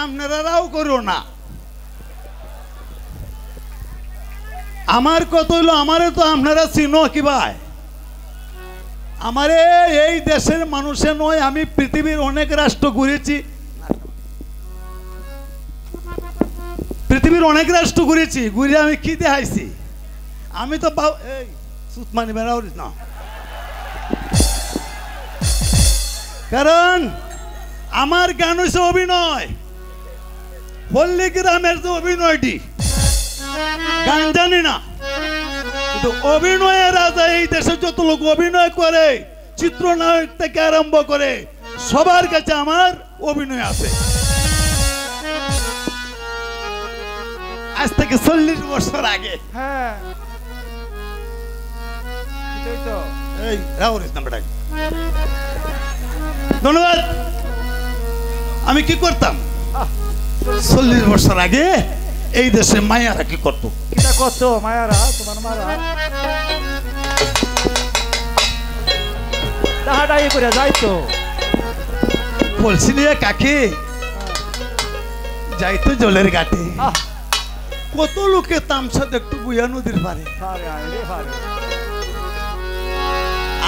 আপনারাও করো না। আমার কত হইলো, আমারে তো আপনারা চিনো কি ভাই? আমারে এই দেশের মানুষে নয়, আমি পৃথিবীর অনেক রাষ্ট্র ঘুরেছি, পৃথিবীর অনেক রাষ্ট্র ঘুরেছি, ঘুরে আমি কি দেখাইছি? আমি তো এই সুতমানি বেড়াও না, কারণ আমার গান হচ্ছে অভিনয়। পল্লী গ্রামের যে অভিনয়টি গান জানি না, কিন্তু অভিনয়ের রাজা এই দেশে যত লোক অভিনয় করে, চিত্রনায়ক থেকে আরম্ভ করে সবার কাছে আমার অভিনয় আছে। আজ থেকে 40 বছর আগে। হ্যাঁ এই রাহুল নাম্বারটা ধন্যবাদ। আমি কি করতাম 40 বছর আগে এই দেশে? মায়ারা কি করতো? কিটা করতো মায়ারা? তোমার মারা তাহাটাই করে যাইতো, বলছি নিয়ে কাকে যাইতো জলের ঘাটে। কত লোকে তামসা দেখতো বুয়া নদীর পারে।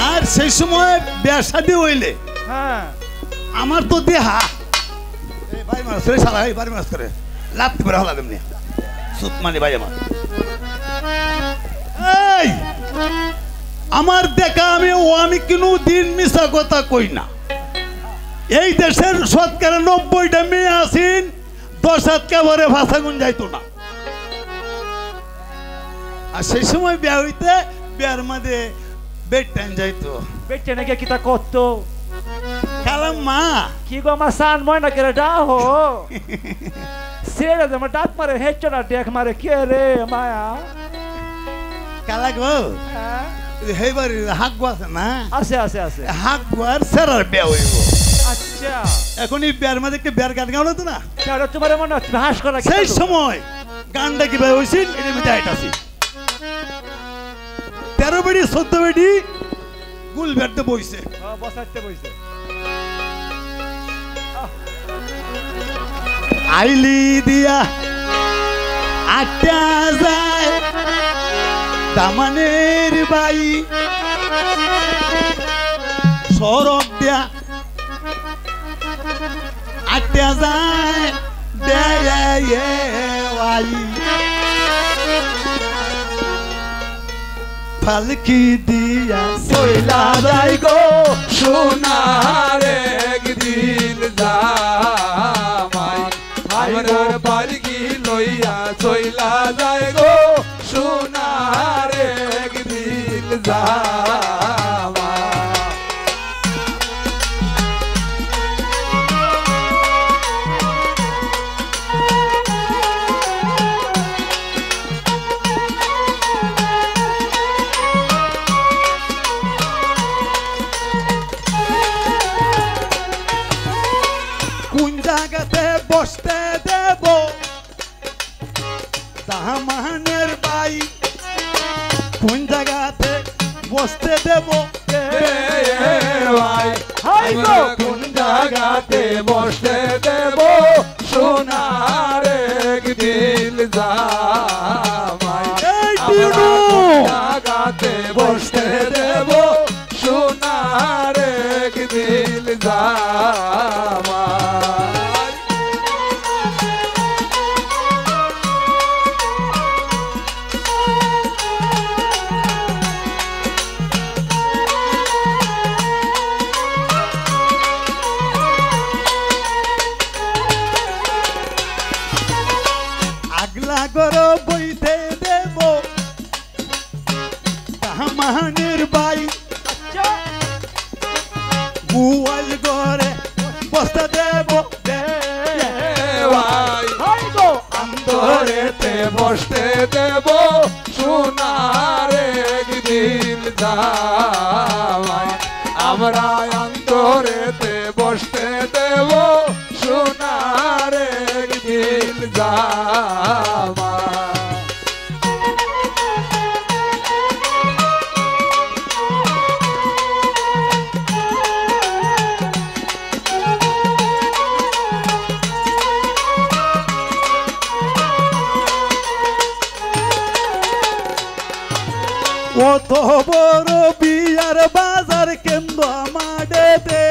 আর সেই সময় বিয়া শাদী হইলে আমার তো দেহা ভাই মাছ করে সারা বাড়ি মাছ করে লাভ করে হলা তেমনি সুত মানে ভাই আমার দেখা আমি কোনো দিন মিশা কথা কই না। এই দেশের শতকরা 90টা মেয়ে আসিন, 10 একেবারে ভাষা গুণ যাইতো না। আর সেই সময় বিয়া হইতে বিয়ার মধ্যে বেড টাইম যাইতো। বেড টাইম নাকি কিটা করতো? কালাম মা কি গো মা সান ময়না করে ডাহো সেরে দে মা ডাক মারে হেচড়া টেক মারে কে রে মায়া কালা গো হেবারি হাক গো আছে না? আছে আছে আছে হাক গোয়ার সেরার বিয়া হইব। আচ্ছা এখন এই বিয়ার মধ্যে কি বিয়ার গান গাওলো তো না? কেন তোমার মনে হাস করা? সেই সময় গানটা কি ভাই হইছিল এর মধ্যে আইতাছি 13 বেডি 14 বেডি গুল বেডতে বইছে। বসাইতে বইছে। আইলি দিয়া আটটা যায় দামানের বাই, সরব দিয়া আটটা যায় দেয় ফালকি দিয়া সইলা যাই গো সোনার একদিন জামাই, আমার পালকি লইয়া সইলা যাই গো সোনার একদিন জামাই। বসতে দেব দামানের বাই, কোন জায়গাতে বসতে দেব কোন জায়গাতে বসতে দেব সোনার একদিন জামাই, জায়গাতে বসতে দেব সোনার একদিন জামাই। আগলা গরো বইতে দেব দামানের বাই, গুয়াল গরে বসতে দেব অন্তরেতে বসতে দেব সোনার একদিন জামাই, আমরা অন্তরেতে বসতে দেব সোনার একদিন জামাই। কত বড় বিয়ার বাজার কেন্দ্র আমাদেতে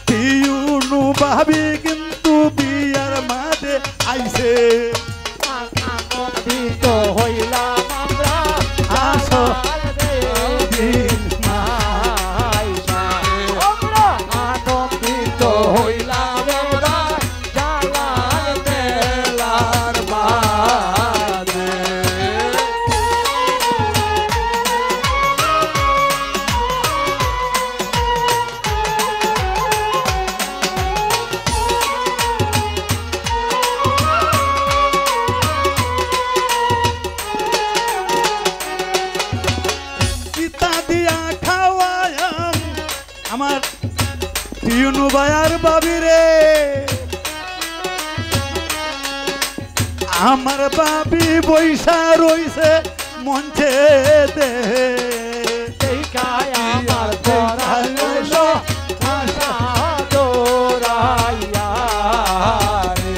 পিউনু ভাবি কিন্তু বিয়ার মাঝে আইছে আনন্দিত হইলাম আমরা আসো দিন আইসা আমরা আনন্দিত হইলাম আমরা জালাল মেলার মাঝে পিতা দিয়া খাওয়ায়াম আমার পিউনু ভাইয়ার বাবি রে আমার বাবি বৈশা রইছে মঞ্চে দে দেখায় আমার পরালো আশা দোরাইয়া রে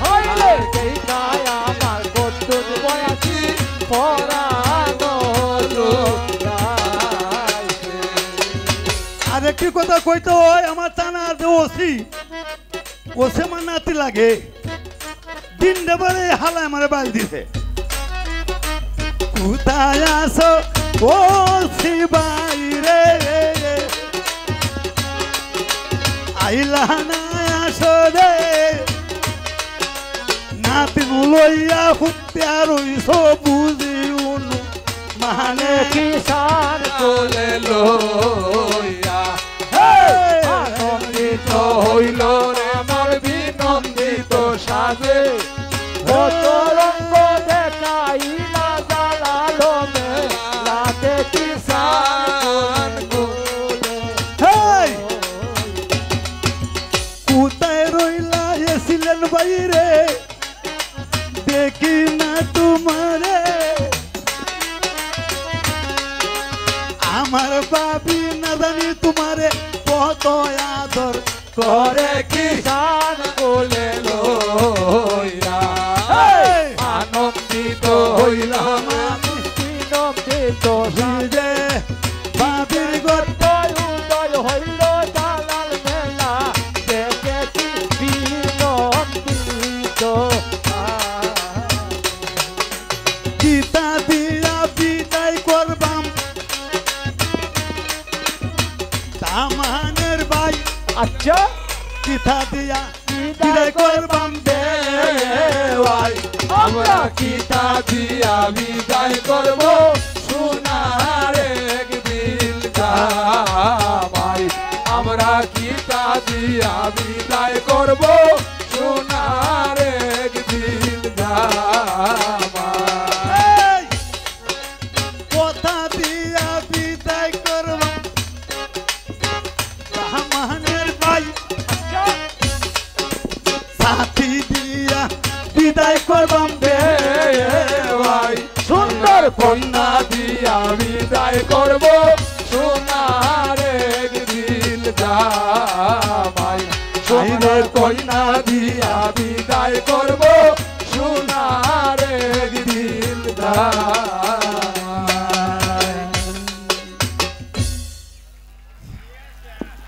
হইলে দেখায় আমার কদ্দুর বয়াছি পরানো লোকাইছে আর একটি কথা কইতে হয় আমার থানার যে ওসে আমার নাতি লাগে দিন দেবারে হালায় মারে বাল দিছে কোথায় আসো ও শিবাই রে আইলা না আসো রে নাতি লইয়া হুত্যা রইছ বুঝি উনু মানে কিষান কোলে লইয়া আনন্দিত হইল রে মোর বিনন্দিত সাজে ও তরঙ্গ দেখাইলা জালালো মেলাতে কিষান কোলে হেই! কোথায় রইলা এসিলেন বাইরে দেখি না তোমারে আমার বাবি না জানি তোমারে কত আদর করে কিষান কোলে লইয়া আনন্দিত হইলাম আমি বিনন্দিত যে বাবির গত উদয় হইল জালাল মেলা দেখেছি বিনন্দিত গীতা দিয়া বিদায় করবাম তামানের ভাই আচ্ছা গীতা দিয়া বিদায় করবাম দেওয়াই আমরা কিতা দিয়া বিদায় করব সোনার এক দিল জামাই আমরা কিতা দিয়া বিদায় করব সোনার এক দিল জামাই এই! কথা দিয়া বিদায় করবাম তামানের ভাই সাথী দিয়া বিদায় করবাম দেওয়াই সুন্দর কন্যা দিয়া বিদায় করব